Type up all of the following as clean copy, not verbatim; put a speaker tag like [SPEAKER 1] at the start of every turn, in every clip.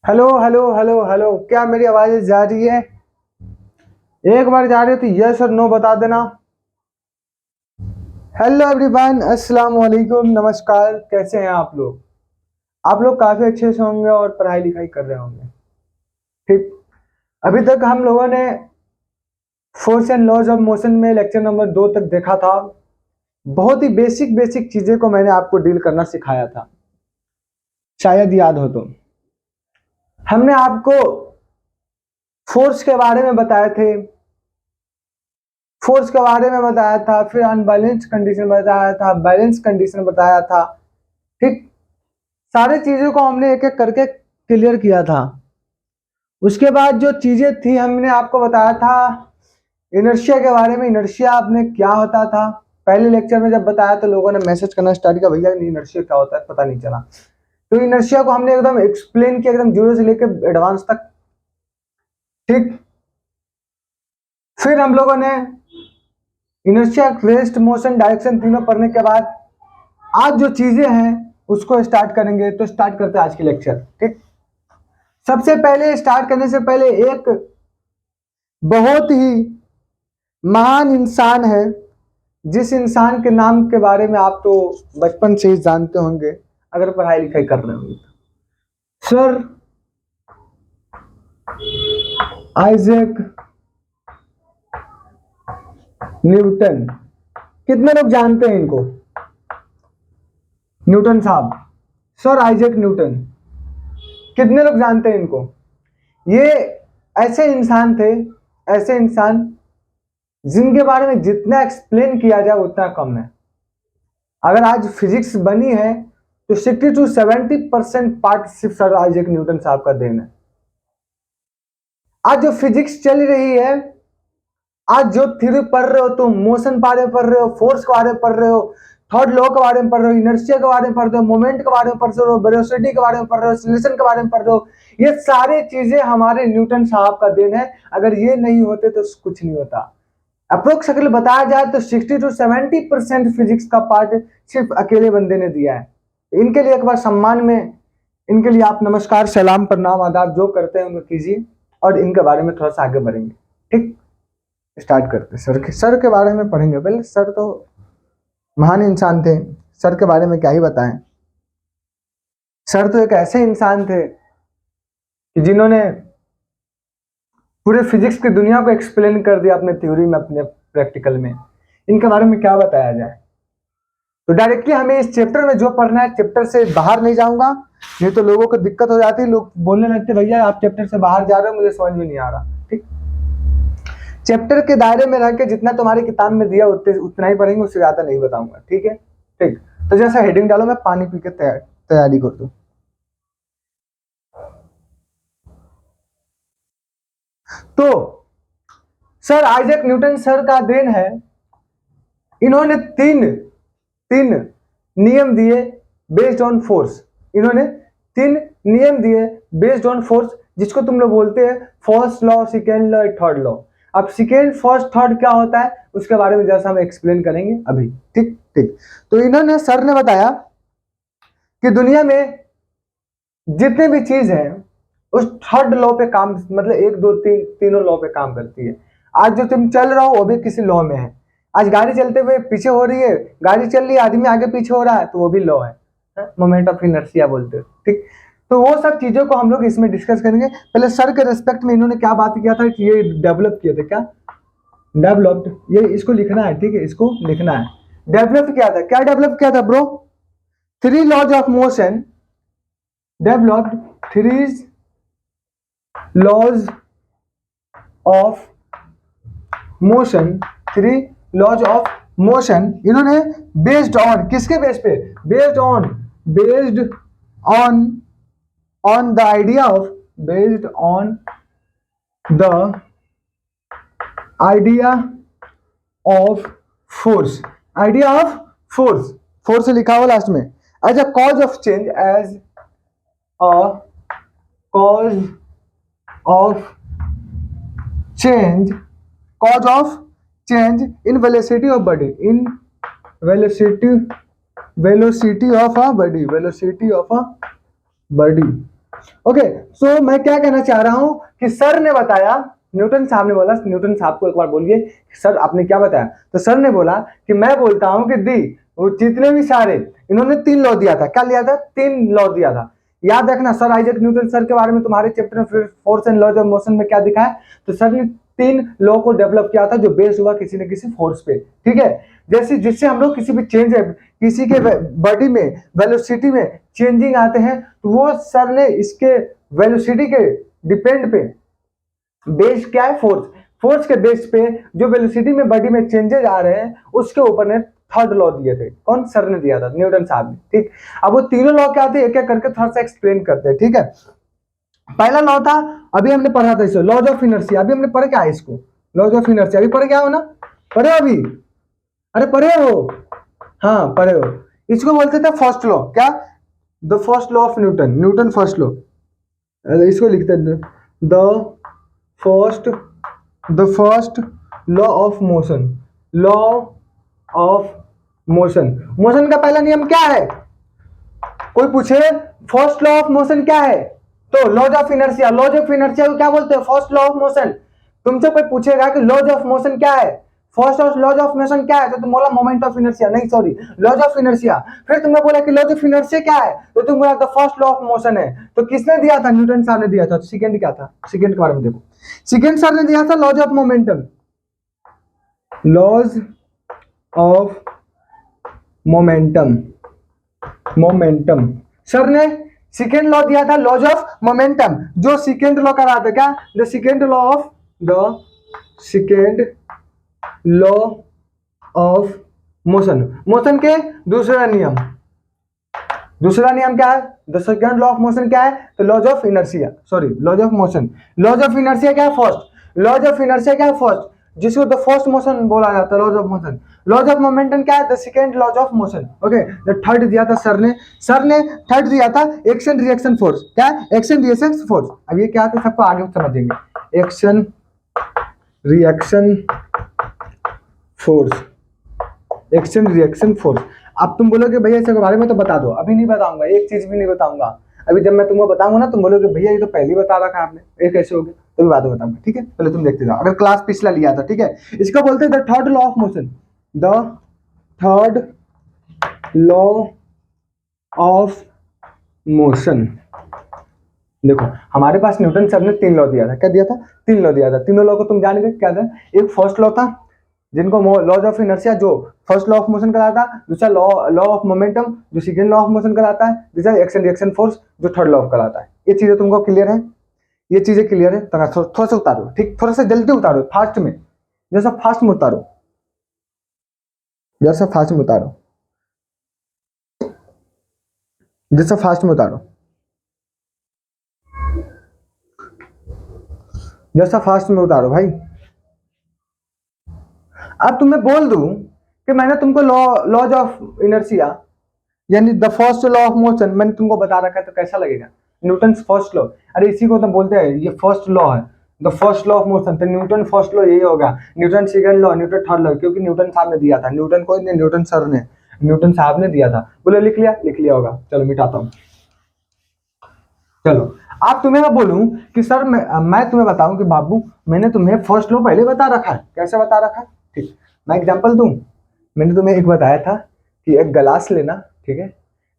[SPEAKER 1] Hello hello hello hello, क्या मेरी आवाज़ जा रही है? एक बार जा रही है तो यस और नो बता देना। हेलो एवरीवन, अस्सलाम वालेकुम, नमस्कार। कैसे हैं आप लोग? आप लोग काफ़ी अच्छे से होंगे और पढ़ाई लिखाई कर रहे होंगे। ठीक। अभी तक हम लोगों ने force and laws of motion में लेक्चर नंबर 2 तक देखा था। बहुत ही बेसिक बेसिक चीज़ें को मैंने आपको डील करना सिखाया था, शायद याद हो तो। हमने आपको फोर्स के बारे में बताए थे, फोर्स के बारे में बताया था, फिर अनबैलेंस कंडीशन बताया था, बैलेंस कंडीशन बताया था। ठीक। सारे चीजों को हमने एक एक करके क्लियर किया था। उसके बाद जो चीजें थी हमने आपको बताया था इनर्शिया के बारे में। इनर्शिया आपने क्या होता था, पहले लेक्चर में जब बताया तो लोगों ने मैसेज करना स्टार्ट किया, भैया इनर्शिया क्या होता है, पता नहीं चला। तो इनर्शिया को हमने एकदम एक्सप्लेन किया, एकदम जीरो से लेकर एडवांस तक। ठीक। फिर हम लोगों ने इनर्शिया, रेस्ट, मोशन, डायरेक्शन तीनों पढ़ने के बाद आज जो चीजें हैं उसको स्टार्ट करेंगे। तो स्टार्ट करते हैं आज की लेक्चर। ठीक। सबसे पहले स्टार्ट करने से पहले एक बहुत ही महान इंसान है, जिस इंसान के नाम के बारे में आप तो बचपन से ही जानते होंगे अगर पढ़ाई लिखाई कर रहे होंगे। Sir Isaac Newton. कितने लोग जानते हैं इनको? न्यूटन साहब, सर आइजैक न्यूटन, कितने लोग जानते हैं इनको? ये ऐसे इंसान थे, ऐसे इंसान जिनके बारे में जितना एक्सप्लेन किया जाए उतना कम है। अगर आज फिजिक्स बनी है तो 60 to 70% पार्ट सिर्फ सर आइजैक न्यूटन साहब का देन है। आज जो फिजिक्स चल रही है, आज जो थ्योरी पढ़ रहे हो तुम, मोशन बारे में पढ़ रहे हो, फोर्स के बारे में पढ़ रहे हो, थर्ड लॉ के बारे में पढ़ रहे हो, इनर्शिया के बारे में पढ़ रहे हो, मोमेंट के बारे में पढ़ रहे हो, वेलोसिटी के बारे में पढ़ रहे हो, एक्सीलरेशन के बारे में पढ़ रहे हो, ये सारे चीजें हमारे न्यूटन साहब का देन है। अगर ये नहीं होते तो कुछ नहीं होता। अप्रोक्सिमेटली बताया जाए तो 60 to 70% फिजिक्स का पार्ट सिर्फ अकेले बंदे ने दिया है। इनके लिए एक बार सम्मान में इनके लिए आप नमस्कार, सलाम, प्रणाम, आदाब जो करते हैं उनको कीजिए और इनके बारे में थोड़ा सा आगे बढ़ेंगे। ठीक। स्टार्ट करते हैं। सर के बारे में पढ़ेंगे। पहले सर तो महान इंसान थे, सर के बारे में क्या ही बताएं। सर तो एक ऐसे इंसान थे कि जिन्होंने पूरे फिजिक्स की दुनिया को एक्सप्लेन कर दिया अपने थ्योरी में, अपने प्रैक्टिकल में। इनके बारे में क्या बताया जाए। तो डायरेक्टली हमें इस चैप्टर में जो पढ़ना है, चैप्टर से बाहर नहीं जाऊंगा, नहीं तो लोगों को दिक्कत हो जाती है। लोग बोलने लगते भैया आप चैप्टर से बाहर जा रहे हो, मुझे समझ में नहीं आ रहा। ठीक। चैप्टर के दायरे में रह के जितना तुम्हारी किताब में दिया उतना ही पढ़ेंगे, उससे ज्यादा नहीं बताऊंगा। ठीक है। ठीक। तो जैसा हेडिंग डालो, मैं पानी पी के तैयारी कर दूं। तो सर आइजैक न्यूटन सर का देन है, इन्होंने तीन तीन नियम दिए बेस्ड ऑन फोर्स। इन्होंने तीन नियम दिए बेस्ड ऑन फोर्स, जिसको तुम लोग बोलते हैं first law, second law, third law. अब सेकेंड, फर्स्ट, थर्ड क्या होता है उसके बारे में जैसा हम एक्सप्लेन करेंगे अभी। ठीक। ठीक। तो इन्होंने, सर ने बताया कि दुनिया में जितने भी चीज है उस थर्ड लॉ पे काम, मतलब एक दो तीन, तीनों लॉ पे काम करती है। आज जो तुम चल रहा हो वो भी किसी लॉ में है। आज गाड़ी चलते हुए पीछे हो रही है, गाड़ी चल रही है, आदमी आगे पीछे हो रहा है, तो वो भी लॉ है। मोमेंट ऑफ इनर्शिया बोलते हैं। ठीक। तो वो सब चीजों को हम लोग इसमें डिस्कस करेंगे। पहले सर के रेस्पेक्ट में इन्होंने क्या बात किया था कि ये डेवलप किए थे, क्या डेवलप्ड, ये इसको लिखना है। ठीक है, इसको लिखना है। डेवलप किया था, क्या डेवलप किया था bro? Three laws of motion developed, three laws of motion, three laws of motion इन्होंने बेस्ड ऑन, किसके बेस पे? Based on the idea of, based on the idea of force, idea of force, force से लिखा हुआ last में, as a cause of change, as a cause of change, cause of change in velocity of body, in velocity of a body, velocity of a body, okay, so मैं क्या कहना चाह रहा हूं कि सर ने बताया, न्यूटन साहब ने बोला, न्यूटन साहब को एक बार बोलिए सर आपने क्या बताया, तो सर ने बोला कि मैं बोलता हूं कि दी वो जितने भी सारे, इन्होंने 3 लॉ दिया था, क्या लिया था, 3 लॉ दिया था। याद रखना सर आइजैक न्यूटन सर के बारे में तुम्हारे चैप्टर में force and laws of motion में क्या दिखा है, तो सर ने 3 लॉ को डेवलप किया था जो बेस्ड हुआ किसी न किसी फोर्स पे, ठीक है। जैसे जिससे हम लोग किसी भी चेंज है, किसी के बॉडी में वेलोसिटी में चेंजिंग आते हैं, तो वो सर ने इसके वेलोसिटी के डिपेंड पे बेस क्या है, फोर्स, फोर्स के बेस पे जो वेलोसिटी में बॉडी में चेंजेस आ रहे हैं उसके ऊपर ने 3rd लॉ दिए थे। कौन, सर ने दिया था, न्यूटन साहब ने, ठीक। अब वो तीनों लॉ क्या थे एक एक करके थोड़ा सा एक्सप्लेन करते हैं, ठीक है। पहला लॉ था, अभी हमने पढ़ा था इसको, लॉज ऑफ इनर्शिया। अभी हमने पढ़ा क्या है इसको, लॉज ऑफ इनर्शिया अभी पढ़े क्या हो ना, पढ़े अभी, अरे पढ़े हो, हाँ पढ़े हो। इसको बोलते थे फर्स्ट लॉ, क्या, the first law of Newton, Newton first law. इसको लिखते हैं the first law of motion, law of motion. Motion का पहला नियम क्या है, कोई पूछे फर्स्ट लॉ ऑफ मोशन क्या है, तो laws of inertia, laws of inertia को क्या बोलते हैं, फर्स्ट लॉ ऑफ मोशन। तुमसे कोई पूछेगा कि लॉज ऑफ मोशन क्या है, first of laws of motion क्या है, तो तुम बोला मोमेंट ऑफ इनर्शिया, नहीं सॉरी लॉज ऑफ इनर्शिया। फिर तुमने बोला कि लॉज ऑफ इनर्शिया क्या है, तो तुम बोला the first law of motion है। तो किसने दिया था, न्यूटन साहब ने दिया था। सेकंड क्या था, सेकंड के बारे में देखो, सेकंड सर ने दिया था laws of momentum, laws of momentum, momentum sir ने सेकेंड लॉ दिया था, लॉज ऑफ मोमेंटम। जो सेकेंड लॉ का रहा था क्या, the second law of motion, motion के दूसरा नियम, दूसरा नियम क्या है, the second law of motion क्या है, तो laws of inertia, sorry laws of motion. Laws of inertia क्या है, फर्स्ट, लॉज ऑफ इनर्शिया क्या है, फर्स्ट, जिसको द फर्स्ट मोशन बोला जाता है, laws of motion. Laws of momentum क्या है, the second laws of motion. Okay, the third दिया था सर ने, सर ने थर्ड दिया था एक्शन रिएक्शन फोर्स, क्या है, एक्शन रिएक्शन फोर्स। अब ये क्या था, सबको आगे समझेंगे, action reaction force, action reaction force. अब तुम बोलोगे भैया इसके बारे में तो बता दो, अभी नहीं बताऊंगा, एक चीज भी नहीं बताऊंगा। अभी जब मैं तुमको बताऊंगा ना, तुम बोलोगे भैया ये तो पहले ही बता रखा आपने, ये कैसे हो गया, तो भी बाद में बताऊंगा, ठीक है। पहले तुम देखते जाओ, अगर क्लास पिछला लिया था, ठीक है। इसको बोलते हैं the third law of motion, the third law of motion. देखो हमारे पास न्यूटन सर ने 3 लॉ दिया था, क्या दिया था, 3 लॉ दिया था। तीनों लॉ को तुम जान गए क्या था, एक फर्स्ट लॉ था जिनको लॉज ऑफ इनर्शिया जो फर्स्ट लॉ ऑफ मोशन कहलाता है, दूसरा लॉ ऑफ मोमेंटम जो सेकंड लॉ ऑफ मोशन कहलाता है, तीसरा एक्शन रिएक्शन फोर्स जो थर्ड लॉ ऑफ कहलाता है। ये चीजें तुमको क्लियर है, ये चीजें क्लियर है, थोड़ा सा उतारो, ठीक, थोड़ा सा जल्दी उतारो, फास्ट में, जैसा फास्ट में उतारो, जैसा फास्ट में उतारो, जैसा फास्ट में उतारो, जैसा फास्ट में उतारो भाई। अब तुम्हें बोल दूं कि मैंने तुमको लॉज ऑफ इनर्शिया यानी the first law of motion मैंने तुमको बता रखा है, तो कैसा लगेगा, न्यूटन फर्स्ट लॉ, अरे इसी को तो बोलते हैं ये फर्स्ट लॉ है, the first law of motion. तो न्यूटन फर्स्ट लॉ यही होगा, Newton second law, Newton third law, क्योंकि न्यूटन साहब ने दिया था, न्यूटन को नहीं, न्यूटन सर ने, न्यूटन साहब ने दिया था। बोले लिख लिया, लिख लिया होगा, चलो मिटाता हूँ। चलो आप तुम्हें मैं बोलूं कि सर मैं तुम्हें बताऊं कि बाबू मैंने तुम्हें फर्स्ट लॉ पहले बता रखा है, कैसे बता रखा है, ठीक। मैं एग्जांपल दूं, मैंने तुम्हें एक बताया था कि एक गिलास लेना, ठीक है,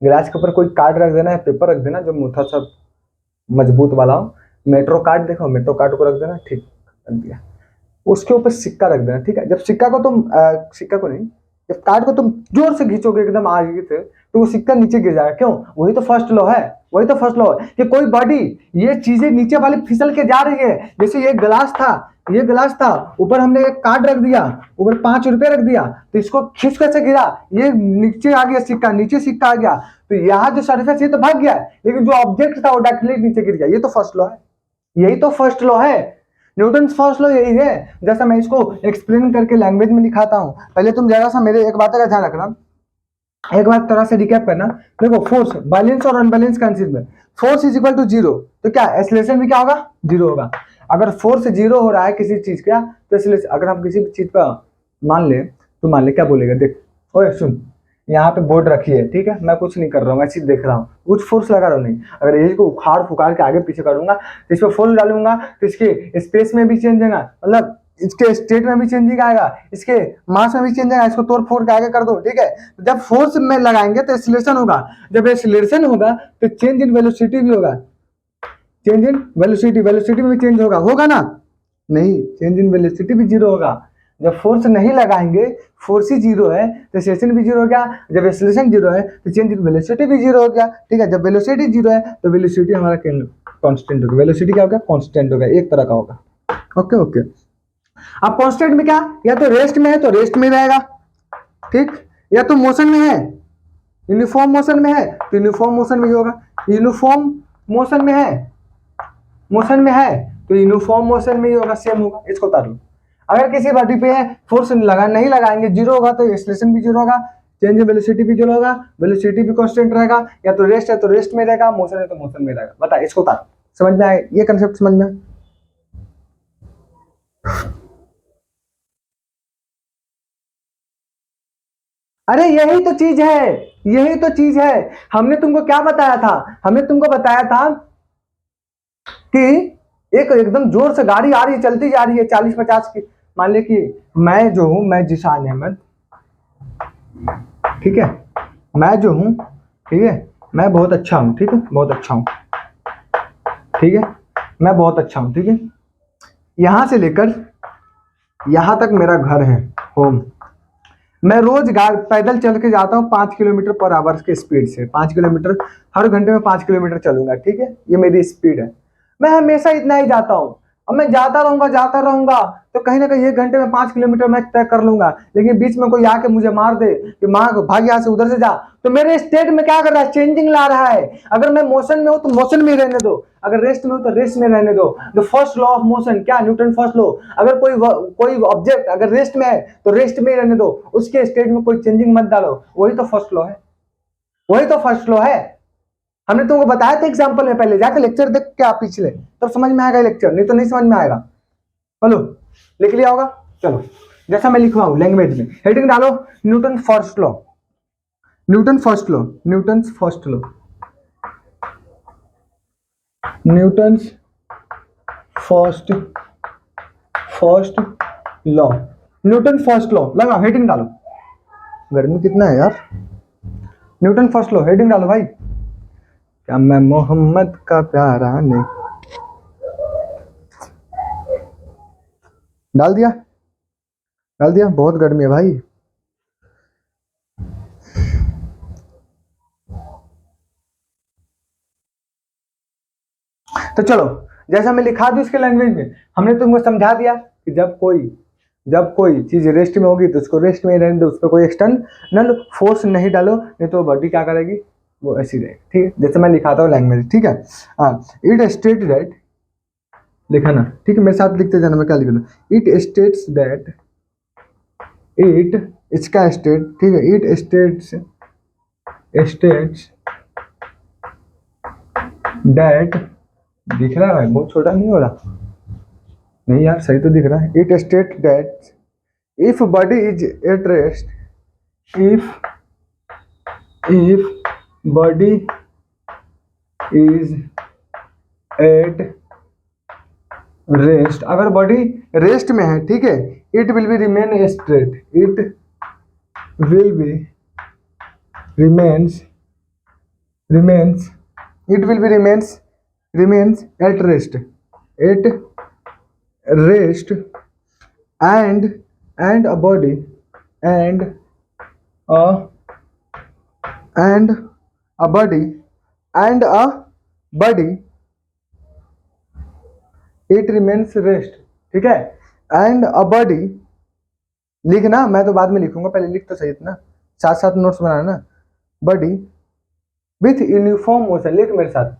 [SPEAKER 1] गिलास के ऊपर कोई कार्ड रख देना है, पेपर रख देना जो मुठा सा मजबूत वाला हो, मेट्रो कार्ड, देखो मेट्रो कार्ड को रख देना, ठीक, रख दिया, उसके ऊपर सिक्का रख देना, ठीक है। जब सिक्का को तुम सिक्का को नहीं, जब कार्ड को तुम जोर से खींचोगे एकदम आगे से, तो वो सिक्का नीचे गिर जाएगा, क्यों, वही तो फर्स्ट लॉ है, वही तो फर्स्ट लॉ है कि कोई बॉडी ये चीजें नीचे वाली फिसल के जा रही है। जैसे ये गिलास था, ये गिलास था, ऊपर हमने एक कार्ड रख दिया, ऊपर 5 रुपए रख दिया, तो इसको खींच कैसे गिरा, ये नीचे आ गया सिक्का, नीचे सिक्का आ गया, तो यहाँ जो सरफेस ये तो भाग गया, लेकिन जो ऑब्जेक्ट था वो डायरेक्टली नीचे गिर गया। ये तो फर्स्ट लॉ है, यही तो फर्स्ट लॉ है, न्यूटन फर्स्ट लॉ यही है। जैसा मैं इसको एक्सप्लेन करके लैंग्वेज में लिखाता हूँ, पहले तुम जरा सा मेरे एक बात का ध्यान रखना, एक बात तरह से रिकैप करना। देखो फोर्स बैलेंस और अनबैलेंस कंसीड में, फोर्स इज इक्वल टू 0, तो क्या एक्सेलरेशन भी क्या होगा, 0 होगा। अगर फोर्स 0 हो रहा है किसी चीज का, तो अगर हम किसी भी चीज का मान ले, तो मान ले क्या बोलेगा, देख ओए सुन, यहाँ पे बोर्ड रखी है, ठीक है, मैं कुछ नहीं कर रहा हूँ, मैं सिर्फ देख रहा हूँ, कुछ फोर्स लगा रहा हूँ नहीं। अगर यही को उखाड़ फुखाड़ के आगे पीछे करूंगा तो इस पर फोर्स डालूंगा तो इसके स्पेस में भी चेंज आएगा, मतलब इसके स्टेट में भी चेंजिंग आएगा, इसके मास में भी चेंज आएगा। इसको तोड़ फोड़ के आगे कर दो, ठीक है। जब फोर्स में लगाएंगे तो एक्सीलरेशन होगा, जब एक्सीलरेशन होगा तो चेंज इन वेलोसिटी भी होगा, चेंज इन वेलोसिटी, वेलोसिटी में भी चेंज होगा ना, नहीं, चेंज इन वेलोसिटी भी जीरो होगा। जब फोर्स नहीं लगाएंगे, फोर्स ही जीरो है तो एक्सेलरेशन भी जीरो हो गया, जब एक्सेलरेशन जीरो है तो चेंज इन वेलोसिटी भी जीरो हो गया, ठीक है। जब वेलोसिटी जीरो है तो वेलोसिटी हमारा कांस्टेंट होगा, वेलोसिटी क्या होगा, कांस्टेंट होगा, एक तरह का होगा। Okay okay. अब कांस्टेंट में क्या, या तो रेस्ट में है तो रेस्ट में रहेगा, ठीक, या तो मोशन में है, यूनिफॉर्म मोशन में है तो यूनिफॉर्म मोशन में ही होगा, यूनिफॉर्म मोशन में है, मोशन में है तो यूनिफॉर्म मोशन में ही होगा, सेम होगा। इसको उतार लो। अगर किसी बॉडी पे फोर्स नहीं लगाएंगे, जीरो होगा तो एक्सेलरेशन भी जीरो होगा, चेंज इन वेलोसिटी भी जीरो होगा, वेलोसिटी भी कांस्टेंट रहेगा, या तो रेस्ट है तो रेस्ट में रहेगा, मोशन है तो मोशन में रहेगा। बता, इसको उतार, समझ में आए, ये कंसेप्ट समझ में आए? अरे यही तो चीज है, यही तो चीज है। हमने तुमको क्या बताया था, हमने तुमको बताया था कि एक एकदम जोर से गाड़ी आ रही है, चलती जा रही है 40-50 की, मान ले कि मैं जो हूं, मैं जिशान अहमद, ठीक है, मैं जो हूं, ठीक है, मैं बहुत अच्छा हूं, ठीक है, बहुत अच्छा हूं, ठीक है, मैं बहुत अच्छा हूं, ठीक है, यहां से लेकर यहां तक मेरा घर है, होम। मैं रोज पैदल चल के जाता हूँ 5 किलोमीटर पर आवर के स्पीड से, 5 किलोमीटर हर घंटे में 5 किलोमीटर चलूंगा, ठीक है, ये मेरी स्पीड है। मैं हमेशा इतना ही जाता हूँ, अब मैं जाता रहूंगा तो कहीं ना कहीं 1 घंटे में 5 किलोमीटर मैं तय कर लूंगा, लेकिन बीच में कोई आके मुझे मार दे कि माँ भाग यहाँ से, उधर से जा, तो मेरे स्टेट में क्या कर रहा है, चेंजिंग ला रहा है। अगर मैं मोशन में हूं तो मोशन में रहने दो, अगर रेस्ट में हूं तो रेस्ट में रहने दो। The first law of motion क्या, न्यूटन फर्स्ट लॉ। अगर कोई ऑब्जेक्ट अगर रेस्ट में है तो रेस्ट में ही रहने दो, उसके स्टेट में कोई चेंजिंग मत डालो, वही तो फर्स्ट लॉ है, वही तो फर्स्ट लॉ है। हमने तुमको बताया था एग्जांपल में, पहले जाकर लेक्चर देख के आप पिछले, तब समझ में आएगा लेक्चर, नहीं तो नहीं समझ में आएगा। बोलो, लिख लिया होगा, चलो जैसा मैं लिखवाऊं लैंग्वेज में, हेडिंग डालो Newton first law, Newton first law, Newton first law, Newton first law, Newton first law लगा, हेडिंग डालो। गर्मी कितना है यार, न्यूटन फर्स्ट लॉ, हेडिंग डालो भाई। क्या मैं मोहम्मद का प्यारा नहीं, डाल दिया, डाल दिया, बहुत गर्मी है भाई। तो चलो, जैसा मैं लिखा दूं इसके लैंग्वेज में, हमने तुमको समझा दिया कि जब कोई चीज रेस्ट में होगी तो उसको रेस्ट में ही रहने दो, उस पर कोई एक्सटर्नल फोर्स नहीं डालो, नहीं तो बॉडी क्या करेगी, वो ऐसी रहेगी, ठीक है, जैसे मैं लिखाता हूँ लैंग्वेज, ठीक है। हाँ, इट स्टेट दैट, लिखा ना, ठीक है, मेरे साथ लिखते जाना, मैं क्या लिख रहा हूँ, इट स्टेट्स दैट, इट, इसका स्टेट, ठीक है, इट स्टेट्स दैट, दिख रहा है, बहुत छोटा नहीं हो रहा, नहीं यार सही तो दिख रहा है। It state that if body is at rest, if body is at rest, अगर बॉडी रेस्ट में है, ठीक है, it will be remain straight, it will be remains it will be remains at rest, and a body and a body it remains rest, ठीक है, and a body, लिखना, मैं तो बाद में लिखूंगा, पहले लिख तो सही इतना, साथ साथ नोट्स बनाना ना। बॉडी विथ यूनिफॉर्म मोशन, लिख मेरे साथ,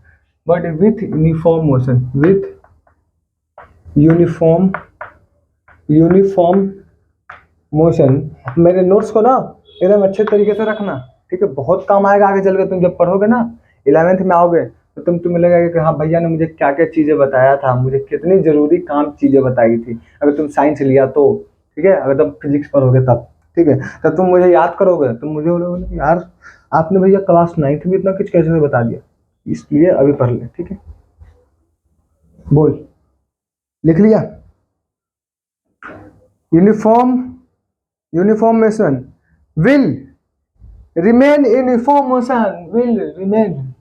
[SPEAKER 1] body with uniform motion, with uniform motion. मेरे नोट्स को ना एकदम अच्छे तरीके से रखना, ठीक है, बहुत काम आएगा आगे चल के, तुम जब पढ़ोगे ना 11th में आओगे तो तुम्हें लगेगा कि हाँ भैया ने मुझे क्या क्या चीज़ें बताया था, मुझे कितनी जरूरी काम चीज़ें बताई थी, अगर तुम साइंस लिया तो, ठीक है, अगर तुम फिजिक्स पढ़ोगे तब, ठीक है। तो तुम मुझे याद करोगे, तुम मुझे बोलोगे यार आपने भैया क्लास 9th में इतना कुछ कैसे बता दिया, इसलिए अभी पढ़ ले, ठीक है। बोल, लिख लिया। Uniform, uniform motion will remain, uniform motion will remain.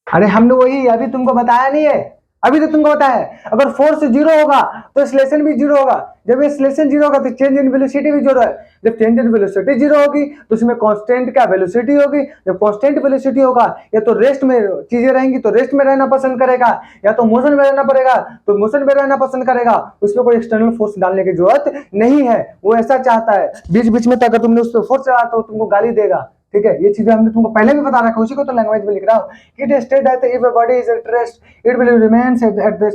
[SPEAKER 1] अरे हमने वही अभी तुमको बताया नहीं है, अभी तो तुमको बताया है। अगर फोर्स जीरो होगा तो एक्सेलरेशन भी जीरो होगा, जब एक्सेलरेशन जीरो होगा तो चेंज इन वेलोसिटी भी जीरो है, जब चेंज इन वेलोसिटी जीरो होगी तो उसमें कांस्टेंट क्या वेलोसिटी होगी, जब कांस्टेंट वेलोसिटी होगा या तो रेस्ट में चीजें रहेंगी तो रेस्ट में रहना पसंद करेगा, या तो मोशन में रहना पड़ेगा तो मोशन में रहना पसंद करेगा। उसमें कोई एक्सटर्नल फोर्स डालने की जरूरत नहीं है, वो ऐसा चाहता है। बीच बीच में अगर तुमने उस पर फोर्स चला तो तुमको गाली देगा, ठीक है। ये चीजें हमने तुमको पहले भी बता रखा है, उसी को तो लैंग्वेज में लिख रहा हूँ। It is stated that if a body is at rest, it will remain at the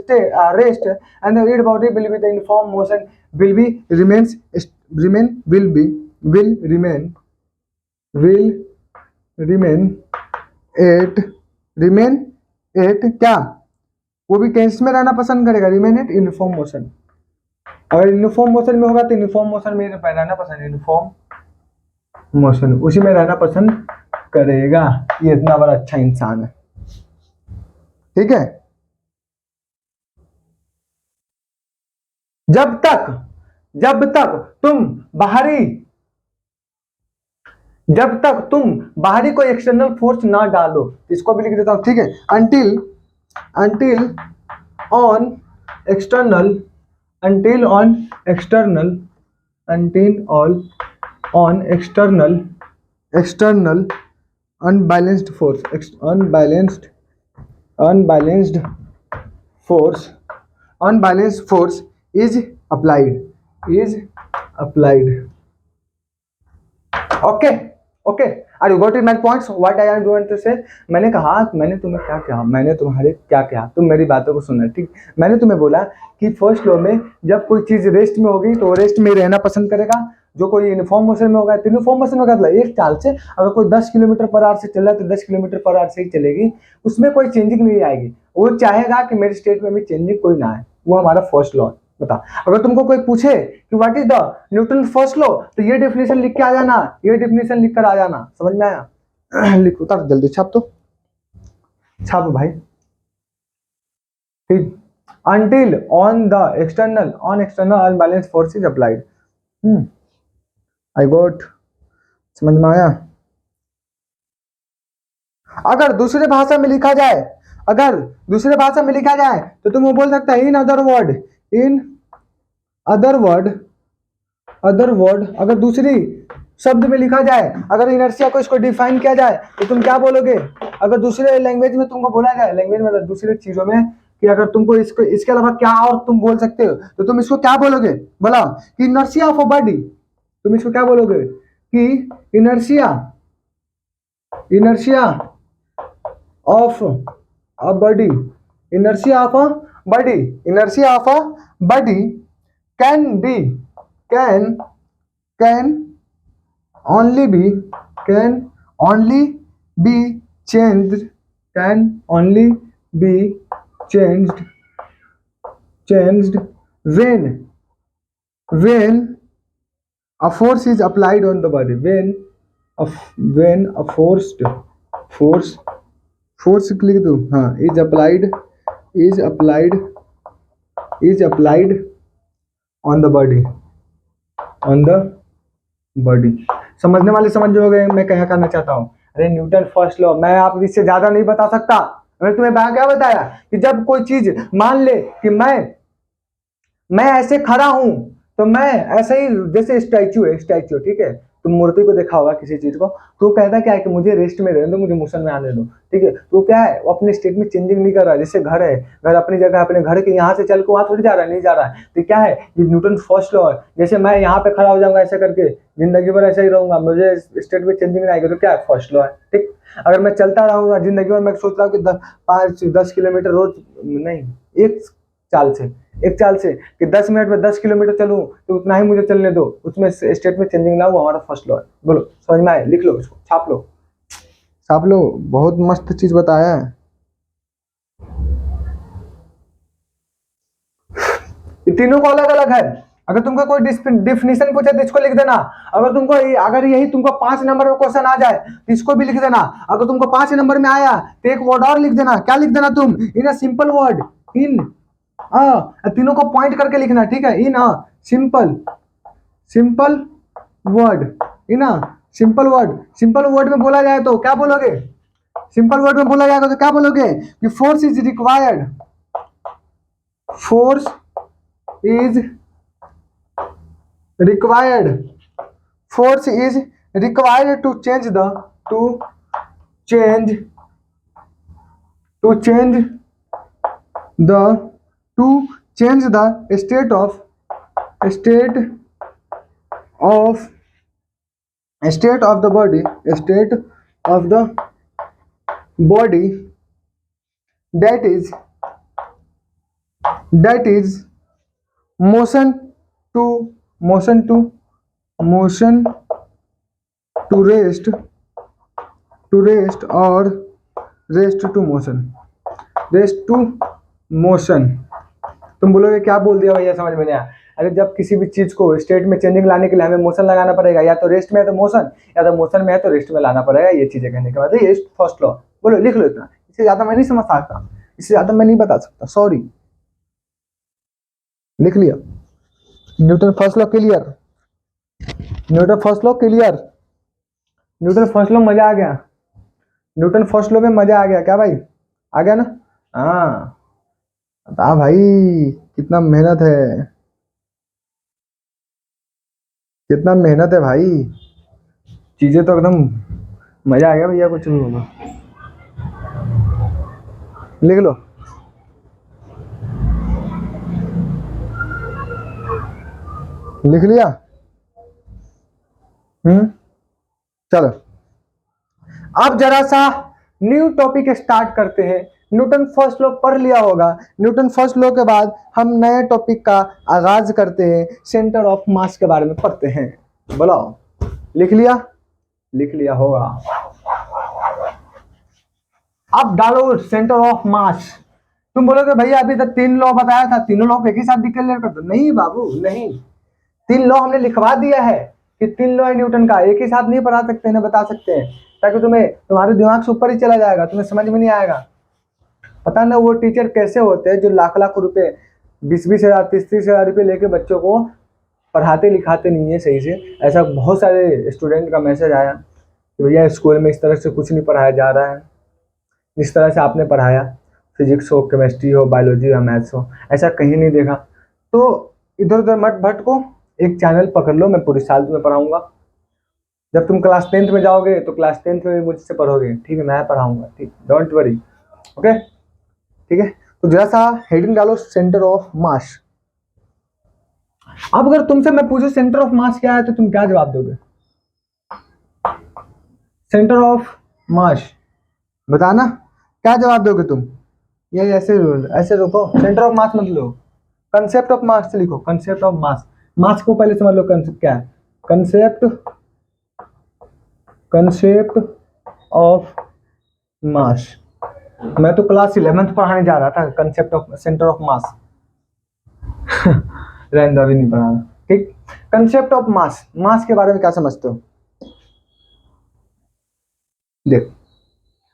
[SPEAKER 1] rest, and the body will be the uniform motion will be remains remain will remain at remain at क्या, वो भी कैसे में रहना पसंद करेगा, remain at uniform motion। अगर uniform motion में होगा तो यूनिफॉर्म मोशन में रहना पसंद, यूनिफॉर्म मोशन उसी में रहना पसंद करेगा। ये इतना बड़ा अच्छा इंसान है, ठीक है। जब तक तुम बाहरी कोई एक्सटर्नल फोर्स ना डालो, इसको भी लिख देता हूं, ठीक है। until on external unbalanced force is applied। Okay are you got it my points what I am going to say. मैंने कहा, मैंने तुम्हें क्या कहा, मैंने तुम्हारे क्या कहा, तुम मेरी बातों को सुनना, ठीक। मैंने तुम्हें बोला कि फर्स्ट लॉ में जब कोई चीज रेस्ट में होगी तो रेस्ट में रहना पसंद करेगा, जो कोई यूनिफॉर्म मोशन में होगा तो यूनिफॉर्म मोशन में मतलब एक चाल से अगर कोई 10 किलोमीटर पर आवर से चल रहा है तो 10 किलोमीटर पर आवर से ही चलेगी, उसमें कोई चेंजिंग नहीं आएगी। वो चाहेगा कि मेरे स्टेट में भी चेंजिंग कोई ना आए, वो हमारा फर्स्ट लॉ। बता, अगर तुमको कोई पूछे कि what is the Newton first law तो ये डेफिनेशन लिख के आ जाना, ये डेफिनेशन लिख कर आ जाना, समझ में आया। लिख उतार जल्दी, छाप तो छाप भाई, ठीक। until on external unbalanced force is applied। I got, समझ में आया। अगर दूसरे भाषा में लिखा जाए तो तुम वो बोल सकता है इन अदर वर्ड अगर दूसरी शब्द में लिखा जाए, अगर इनर्शिया को इसको डिफाइन किया जाए तो तुम क्या बोलोगे। अगर दूसरे लैंग्वेज में तुमको बोला जाए, लैंग्वेज में दूसरे चीजों में, कि अगर तुमको इसको इसके अलावा क्या और तुम बोल सकते हो तो तुम इसको क्या बोलोगे, बोला कि इनर्शिया ऑफ अ बॉडी। तुम इसको क्या बोलोगे कि inertia of a body can only be changed when a force is applied on the body, when a force लिख दो, हाँ, is applied on the body। समझने वाले समझ जाओगे मैं क्या करना चाहता हूँ। अरे न्यूटन फर्स्ट लॉ मैं आप इससे ज्यादा नहीं बता सकता। मैंने तुम्हें क्या बताया कि जब कोई चीज, मान ले कि मैं ऐसे खड़ा हूं तो मैं ऐसे ही, जैसे स्टैच्यू है, ठीक है। तुम मूर्ति को देखा होगा किसी चीज को, तो कहता क्या है कि मुझे रेस्ट में रहने दो, मुझे मोशन में आने दो, ठीक है। तो क्या है, वो अपने स्टेट में चेंजिंग नहीं कर रहा है। जैसे घर है, घर अपनी जगह, अपने घर के यहाँ से चल के वहां थोड़ी जा रहा है, नहीं जा रहा है। तो क्या है, ये न्यूटन फर्स्ट लॉ है। जैसे मैं यहाँ पे खड़ा हो जाऊंगा ऐसे करके, जिंदगी भर ऐसे ही रहूंगा, मुझे स्टेट में चेंजिंग नहीं आएगी, तो क्या है, फर्स्ट लॉ है, ठीक। अगर मैं चलता रहूंगा जिंदगी भर, मैं सोच रहा हूँ कि 5-10 किलोमीटर रोज, नहीं, एक चाल से कि 10 मिनट में 10 किलोमीटर चलूं तो उतना ही मुझे चलने दो, उसमें स्टेट में चेंजिंग लाऊं, हमारा फर्स्ट लॉ है। बोलो, समझ में आए, लिख लो इसको, छाप लो, बहुत मस्त चीज बताया है। ये तीनों को अलग अलग है, अगर तुमको कोई डिफिनेशन पूछे तो इसको लिख देना। अगर यही तुमको 5 नंबर में क्वेश्चन आ जाए तो इसको भी लिख देना। अगर तुमको 5 नंबर में आया तो एक वर्ड और लिख देना। क्या लिख देना तुम? इन अ सिंपल वर्ड, इन तीनों को पॉइंट करके लिखना, ठीक है। In a simple word, in a simple word. Simple word में बोला जाए तो क्या बोलोगे? सिंपल वर्ड में बोला जाएगा तो क्या बोलोगे कि force is required, force is required, force is required to change the to change the to change the state of the body, state of the body, that is motion to rest or rest to motion। तुम बोलोगे क्या बोल दिया भैया, समझ में नहीं आया। अरे जब किसी भी चीज को स्टेट में चेंजिंग लाने के लिए हमें मोशन लगाना पड़ेगा, या तो रेस्ट में है तो मोशन, या तो मोशन में है तो रेस्ट में लाना पड़ेगा। ये चीजें कहने के बाद ये फर्स्ट लॉ। बोलो, लिख लो इतना, इससे ज्यादा मैं नहीं समझ सकता, इससे ज्यादा मैं नहीं बता सकता, सॉरी। लिख लिया? Newton first law clear? Newton first law clear? Newton first law मजा आ गया? न्यूटन फर्स्ट लॉ में मजा आ गया क्या भाई? आ गया ना? हाँ बता भाई, कितना मेहनत है, कितना मेहनत है भाई। चीजें तो एकदम मजा आ गया भैया, कुछ नहीं होगा। लिख लो। लिख लिया? चलो अब जरा सा न्यू टॉपिक स्टार्ट करते हैं। न्यूटन फर्स्ट लॉ पढ़ लिया होगा। न्यूटन फर्स्ट लॉ के बाद हम नए टॉपिक का आगाज करते हैं, सेंटर ऑफ मास के बारे में पढ़ते हैं। बोलो, लिख लिया? लिख लिया होगा। अब डालो सेंटर ऑफ मास। तुम बोलोगे भैया अभी तक 3 लॉ बताया था, तीनों लॉ एक ही साथ डिक्लेयर कर दो। नहीं बाबू नहीं, 3 लॉ हमने लिखवा दिया है कि 3 लॉ है न्यूटन का, एक ही साथ नहीं पढ़ा सकते ना बता सकते हैं, ताकि तुम्हारे दिमाग से ऊपर ही चला जाएगा, तुम्हें समझ में नहीं आएगा। पता ना वो टीचर कैसे होते हैं जो लाख लाख रुपए, 20-20 हजार 30-30 हजार रुपये लेके बच्चों को पढ़ाते लिखाते नहीं है सही से। ऐसा बहुत सारे स्टूडेंट का मैसेज आया कि भैया स्कूल में इस तरह से कुछ नहीं पढ़ाया जा रहा है, जिस तरह से आपने पढ़ाया, फिजिक्स हो, केमिस्ट्री हो, बायोलॉजी हो, मैथ्स हो, ऐसा कहीं नहीं देखा। तो इधर उधर मत भटको, एक चैनल पकड़ लो, मैं पूरी साल तुम्हें पढ़ाऊंगा। जब तुम क्लास 10th में जाओगे तो क्लास 10th में भी मुझसे पढ़ोगे, ठीक है, मैं पढ़ाऊंगा, ठीक, डोंट वरी, ओके, ठीक है। तो जरा सा हेडिंग डालो, सेंटर ऑफ मास। अब अगर तुमसे मैं पूछूं सेंटर ऑफ मास क्या है तो तुम क्या जवाब दोगे? सेंटर ऑफ मास बताना, क्या जवाब दोगे तुम? ये ऐसे रुको, सेंटर ऑफ मास मत लो, कंसेप्ट ऑफ मास से लिखो, कंसेप्ट ऑफ मास। मास को पहले समझ लो, कंसेप्ट क्या है। Concept of mass. मैं तो क्लास 11th पढ़ाने जा रहा था, concept of centre of mass. रहने भी नहीं पढ़ाना, ठीक। कंसेप्ट ऑफ मास, मास के बारे में क्या समझते हो? देख,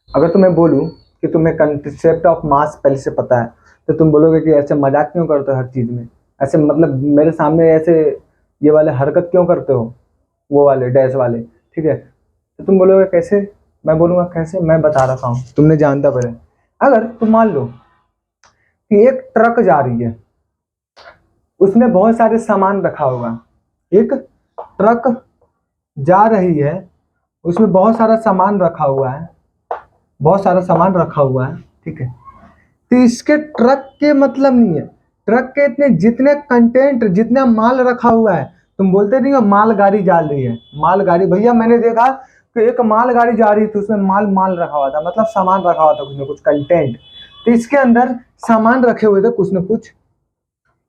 [SPEAKER 1] अगर तुम्हें बोलूं कि तुम्हें कंसेप्ट ऑफ मास पहले से पता है तो तुम बोलोगे कि ऐसे मजाक क्यों करते हो हर चीज में, ऐसे मतलब मेरे सामने ऐसे ये वाले हरकत क्यों करते हो, वो वाले डैश वाले, ठीक है। तो तुम बोलोगे कैसे? मैं बोलूंगा कैसे, मैं बता रहा हूँ, तुमने जानता पहले। अगर तुम मान लो कि एक ट्रक जा रही है, उसमें बहुत सारे सामान रखा होगा। एक ट्रक जा रही है, उसमें बहुत सारा सामान रखा हुआ है, बहुत सारा सामान रखा हुआ है, ठीक है। तो इसके ट्रक के मतलब नहीं है, ट्रक के इतने जितने कंटेंट, जितना माल रखा हुआ है, तुम बोलते नहीं हो मालगाड़ी जा रही है, मालगाड़ी। भैया मैंने देखा कि एक मालगाड़ी जा रही थी, उसमें माल रखा हुआ था, मतलब सामान रखा हुआ था, कुछ ना कुछ कंटेंट। तो इसके अंदर सामान रखे हुए थे कुछ न कुछ,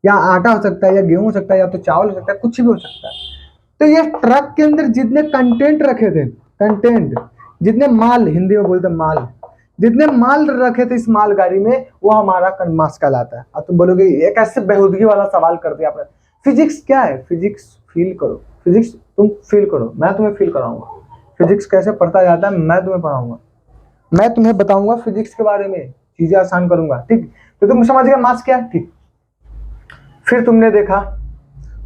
[SPEAKER 1] या आटा हो सकता है, या गेहूं हो सकता है, या तो चावल हो सकता है, कुछ भी हो सकता है। तो ये ट्रक के अंदर जितने कंटेंट रखे थे, कंटेंट, जितने माल, हिंदी में बोलते माल, जितने माल रखे थे इस मालगाड़ी में, वो हमारा मास कहलाता है। अब तुम बोलोगे ये कैसे बेहूदगी वाला सवाल कर दिया आपने? फिजिक्स क्या है? फिजिक्स फील करो, फिजिक्स तुम फील करो, मैं तुम्हें फील कराऊंगा। फिजिक्स कैसे पढ़ता जाता है मैं तुम्हें पढ़ाऊंगा, मैं तुम्हें बताऊंगा फिजिक्स के बारे में, चीजें आसान करूंगा, ठीक? तो तुम समझ गए मास क्या है, ठीक? फिर तुमने देखा,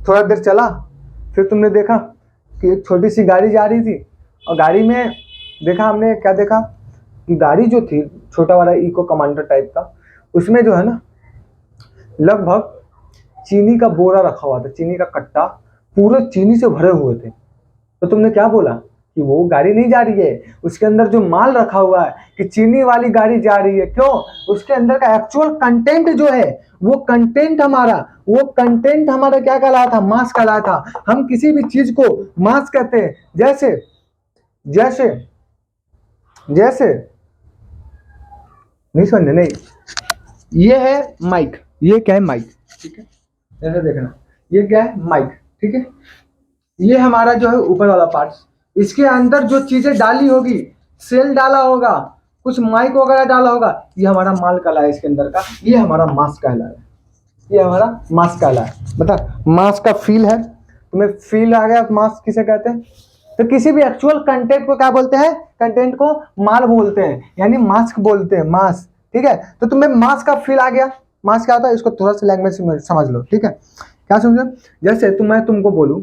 [SPEAKER 1] थोड़ा देर चला, फिर तुमने देखा कि एक छोटी सी गाड़ी जा रही थी, और गाड़ी में देखा हमने, क्या देखा कि गाड़ी जो थी छोटा वाला इको कमांडर टाइप का, उसमें जो है ना लगभग चीनी का बोरा रखा हुआ था, चीनी का कट्टा पूरे चीनी से भरे हुए थे। तो तुमने क्या बोला कि वो गाड़ी नहीं जा रही है, उसके अंदर जो माल रखा हुआ है कि चीनी वाली गाड़ी जा रही है। क्यों? उसके अंदर का एक्चुअल कंटेंट जो है, वो कंटेंट हमारा क्या कहलाया था? मास कहलाया था। हम किसी भी चीज को मास कहते हैं। जैसे जैसे जैसे नहीं समझे? नहीं, ये है माइक, ये क्या है? माइक, ठीक है? ऐसे देखना, ये क्या है? माइक, ठीक है? ये हमारा जो है ऊपर वाला पार्ट, इसके अंदर जो चीजें डाली होगी, सेल डाला होगा, कुछ माइक वगैरह डाला होगा, ये हमारा माल कहला है इसके अंदर का, ये हमारा मास कहला है, ये हमारा मास कहला है। बता, मास का फील है, तुम्हें फील आ गया मास किसे कहते हैं? तो किसी भी एक्चुअल कंटेंट को क्या बोलते हैं? कंटेंट को माल बोलते हैं, यानी मास बोलते हैं, मास, ठीक है? तो तुम्हें मास का फील आ गया। मास क्या होता है इसको थोड़ा सा लैंग्वेज में समझ लो, ठीक है? क्या समझो? जैसे मैं तुमको बोलूँ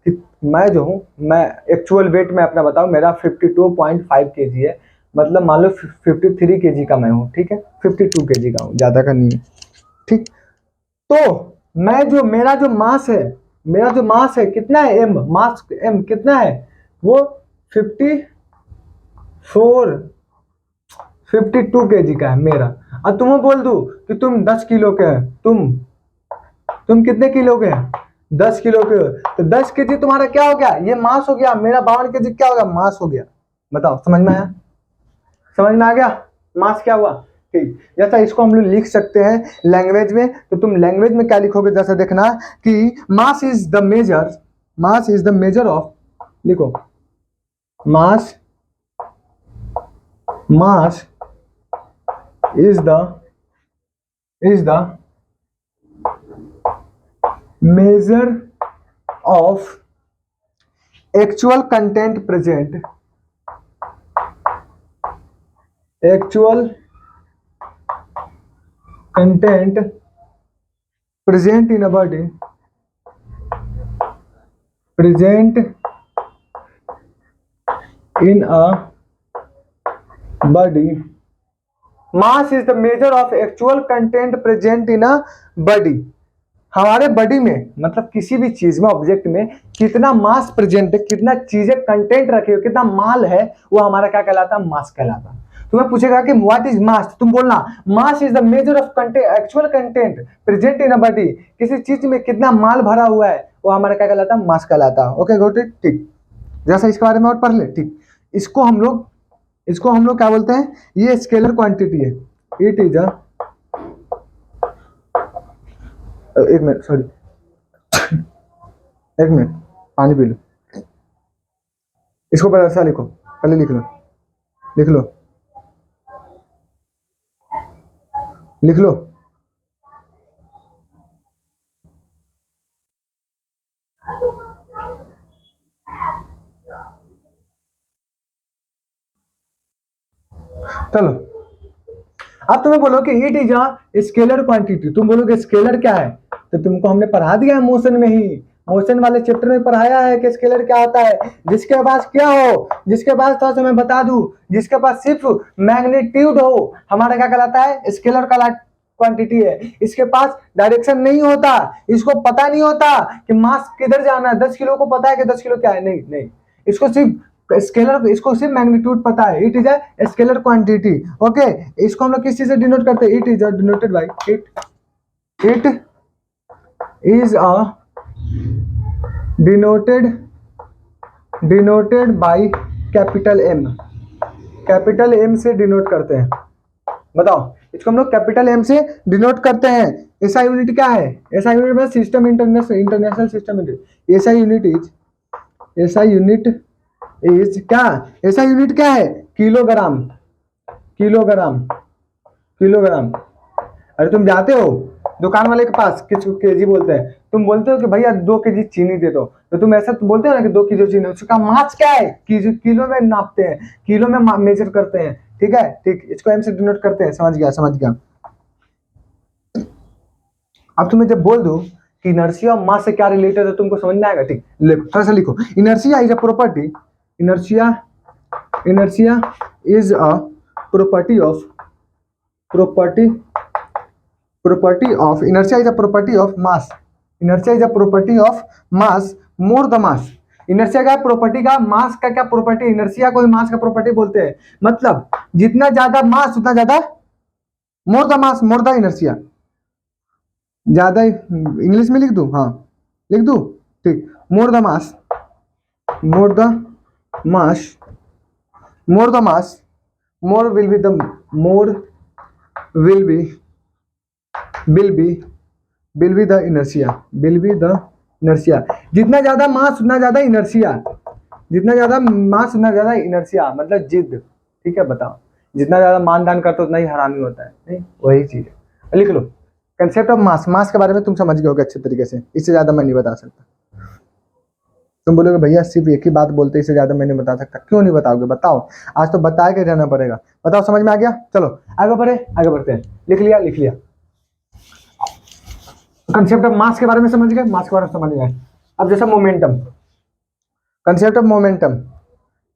[SPEAKER 1] कि मैं जो हूँ, मैं एक्चुअल वेट में अपना बताऊँ, मेरा 52.5 kg है, मतलब मान लो 53 kg का मैं हूँ, ठीक है? 52 kg का हूँ, ज़्यादा का नहीं है, ठीक? तो मैं जो मेरा जो मास है कितना है? एम, मास एम कितना है? वो 54 52 kg का है मेरा। अब तुम्हें बोल दूं कि तुम 10 किलो के हैं, तुम कितने किलो के हैं? 10 किलो के हो, तो 10 kg तुम्हारा क्या हो गया? ये मास हो गया। मेरा 52 kg क्या हो गया? मास हो गया। बताओ, समझ में आया? समझ में आ गया मास क्या हुआ? ठीक, जैसा इसको हम लोग लिख सकते हैं लैंग्वेज में, तो तुम लैंग्वेज में क्या लिखोगे? जैसा देखना कि mass is the measure of, लिखो, mass mass is the measure of actual content present in a body, present in a body. Mass is the measure of actual content present in a body. हमारे body में, मतलब किसी भी चीज में, object में कितना मास प्रेजेंट है, कितना चीजें कंटेंट रखे हो, कितना माल है, वो हमारा क्या कहलाता है? मास कहलाता है। तुम्हें पूछेगा कि व्हाट इज मास, तुम बोलना मास is the measure of actual content present in a body. किसी चीज में कितना माल भरा हुआ है, वो हमारा क्या कहलाता है? मास कहलाता है। ओके गॉट इट, ठीक? जैसा इसके बारे में और पढ़ ले, ठीक? इसको हम लोग क्या बोलते हैं? ये स्केलर क्वांटिटी है। इट इज अ, एक मिनट, सॉरी, एक मिनट, पानी पी लो। इसको पहले ऐसा लिखो, पहले लिख लो, लिख लो, लिख लो। चलो, अब तुम्हें बोलो कि it is a scalar quantity. तुम बोलोगे स्केलर क्या है? तो तुमको हमने पढ़ा दिया है मोशन में ही, मोशन वाले चैप्टर में पढ़ाया है कि स्केलर क्या होता है। जिसके पास क्या हो, जिसके पास, थोड़ा सा मैं बता दूं, जिसके पास सिर्फ मैग्नीट्यूड हो, हमारा क्या कहलाता है? स्केलर का क्वांटिटी है। इसके पास डायरेक्शन नहीं होता, इसको पता नहीं होता कि मास किधर जाना है। 10 किलो को पता है कि 10 किलो क्या है? नहीं नहीं, इसको सिर्फ स्केलर, इसको सिर्फ मैग्नीट्यूड पता है। It is a scalar quantity. Okay, इसको हम लोग किस चीज से डिनोट करते हैं? It is denoted by it is a denoted by capital M. Capital M से डिनोट करते हैं। बताओ, इसको हम लोग कैपिटल एम से डिनोट करते हैं। ऐसा यूनिट क्या है? ऐसा यूनिट में सिस्टम, इंटरनेशनल सिस्टम यूनिट। ऐसा यूनिट इज क्या? ऐसा यूनिट क्या है? Kilogram, kilogram, kilogram. अरे तुम जाते हो दुकान वाले के पास, किस केजी बोलते हैं, तुम बोलते हो कि भैया 2 केजी चीनी दे दो, तो तुम ऐसा तो बोलते हो ना कि 2 किलो चीनी, उसका मास क्या है, किलो में नापते हैं, किलो में मेजर करते हैं, ठीक है, ठीक, इसको एम से डिनोट करते हैं, समझ गया समझ गया। अब तुम्हें जब बोल दो कि इनर्शिया और मास से क्या रिलेटेड है, तुमको समझ में आएगा, ठीक, लिखो थोड़ा सा लिखो, inertia is a property, inertia inertia is a property of property property of inertia is a property of mass, inertia is a property of mass more the mass, inertia का प्रॉपर्टी का मास का क्या प्रॉपर्टी, इनर्शिया को ही मास का property बोलते हैं, मतलब जितना ज्यादा मास उतना ज्यादा more the mass more the inertia, ज्यादा इंग्लिश में लिख दूं, हाँ लिख दूं, ठीक, more the mass more the mass more the mass more will be the more will be will be will be the inertia, will be the inertia, जितना ज्यादा मास उतना ज्यादा इनर्शिया, जितना ज्यादा मास उतना ज्यादा इनर्शिया, मतलब जिद, ठीक है, बताओ, जितना ज्यादा मानदान करते हो उतना ही हरामी होता है, नहीं वही चीज है, लिख लो कंसेप्ट ऑफ मास, मास के बारे में तुम समझ गए होगे अच्छे तरीके से, इससे ज्यादा मैं नहीं बता सकता। तुम बोलोगे भैया सिर्फ एक ही बात बोलते, इससे ज्यादा मैं नहीं बता सकता, क्यों नहीं बताओगे, बताओ, आज तो बता के रहना पड़ेगा, बताओ समझ में आ गया, चलो आगे बढ़े, आगे बढ़ते हैं, लिख लिया लिख लिया, कंसेप्ट ऑफ मास के बारे में समझ गए, मास के बारे में समझ गए। अब जैसा momentum, concept of momentum,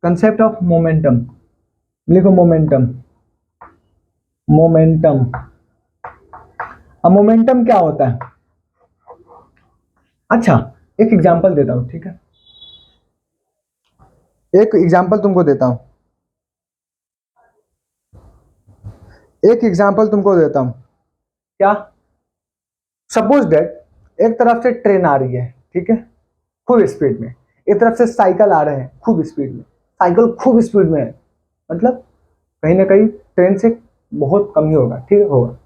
[SPEAKER 1] concept of momentum, लिखो मोमेंटम, मोमेंटम, अब मोमेंटम क्या होता है, अच्छा एक एग्जांपल देता हूं, ठीक है, एक एग्जांपल तुमको देता हूं, एक एग्जांपल तुमको देता हूं, क्या, सपोज दैट एक तरफ से ट्रेन आ रही है, ठीक है, खूब स्पीड में, एक तरफ से साइकिल आ रहे हैं खूब स्पीड में, साइकिल खूब स्पीड में है, मतलब कहीं ना कहीं ट्रेन से बहुत कम ही होगा, ठीक है, होगा,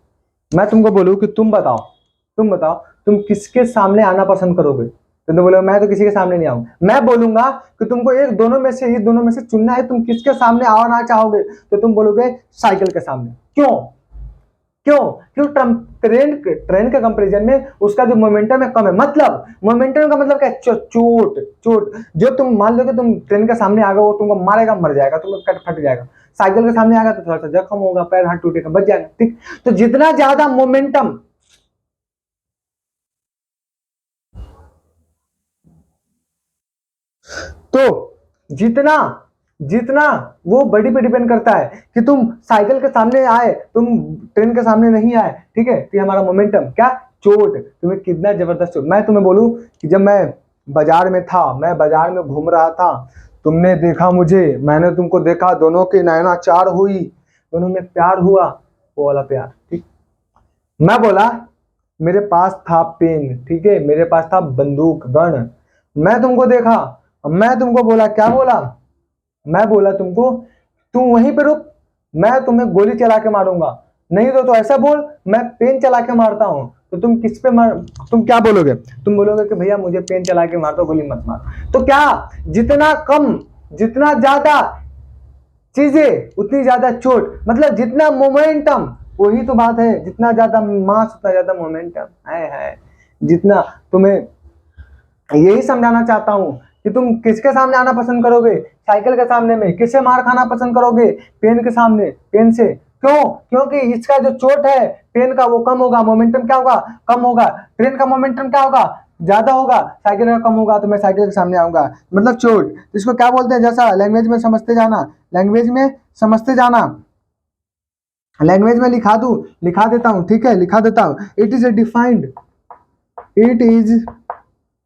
[SPEAKER 1] मैं तुमको बोलूं कि तुम बताओ तुम किसके सामने आना पसंद करोगे, तो तुम बोलोगे मैं तो किसी के सामने नहीं आऊंगा, मैं बोलूंगा कि तुमको एक दोनों में से ही, दोनों में से चुनना है, तुम किसके सामने आना चाहोगे, तो तुम बोलोगे साइकिल के सामने, क्यों, क्यों, क्यों, ट्रेन ट्रेन के कंपैरिजन में उसका जो मोमेंटम है कम है, मतलब मोमेंटम का मतलब क्या है, चोट चोट, जो तुम मान लो कि तुम ट्रेन के सामने आ गए, वो तुमको मारेगा मर जाएगा, तुम कट फट जाएगा, साइकिल के सामने आ गया तो थोड़ा सा जख्म होगा, पैर हाथ टूटेगा, बच जाएगा, ठीक, तो जितना ज्यादा मोमेंटम, तो जितना जितना वो बॉडी पे डिपेंड करता है कि तुम साइकिल के सामने आए, तुम ट्रेन के सामने नहीं आए, ठीक है, तो हमारा मोमेंटम क्या, चोट, तुम्हें कितना जबरदस्त चोट, मैं तुम्हें बोलूं कि जब मैं बाजार में था, मैं बाजार में घूम रहा था, तुमने देखा मुझे, मैंने तुमको देखा, दोनों की नैना चार हुई, दोनों में प्यार हुआ, वो वाला प्यार, ठीक, मैं बोला मेरे पास था पेन, ठीक है, मेरे पास था बंदूक गन, मैं तुमको देखा, मैं तुमको बोला, क्या बोला, मैं बोला तुमको तू वहीं पे रुक, मैं तुम्हें गोली चला के मारूंगा, नहीं तो ऐसा बोल मैं पेन चला के मारता हूं, तो तुम किस पे मार, तुम क्या बोलोगे, तुम बोलोगे कि भैया मुझे पेन चला के मार दो, गोली मत मार, तो क्या, जितना कम, जितना ज्यादा चीजें उतनी ज्यादा चोट, मतलब जितना मोमेंटम, वही तो बात है, जितना ज्यादा मास उतना ज्यादा मोमेंटम है, जितना, तुम्हें यही समझाना चाहता हूं कि तुम किसके सामने आना पसंद करोगे, साइकिल के सामने में, किससे मार खाना पसंद करोगे, पेन के सामने, पेन से, क्यों, क्योंकि इसका जो चोट है पेन का वो कम होगा, मोमेंटम क्या होगा, कम होगा, ट्रेन का मोमेंटम क्या होगा, ज्यादा होगा, साइकिल का कम होगा, तो मैं साइकिल के सामने आऊंगा, मतलब चोट, इसको क्या बोलते हैं, जैसा लैंग्वेज में समझते जाना, लैंग्वेज में समझते जाना, लैंग्वेज में लिखा दूं, लिखा देता हूं, ठीक है, लिखा देता हूं, it is defined, it is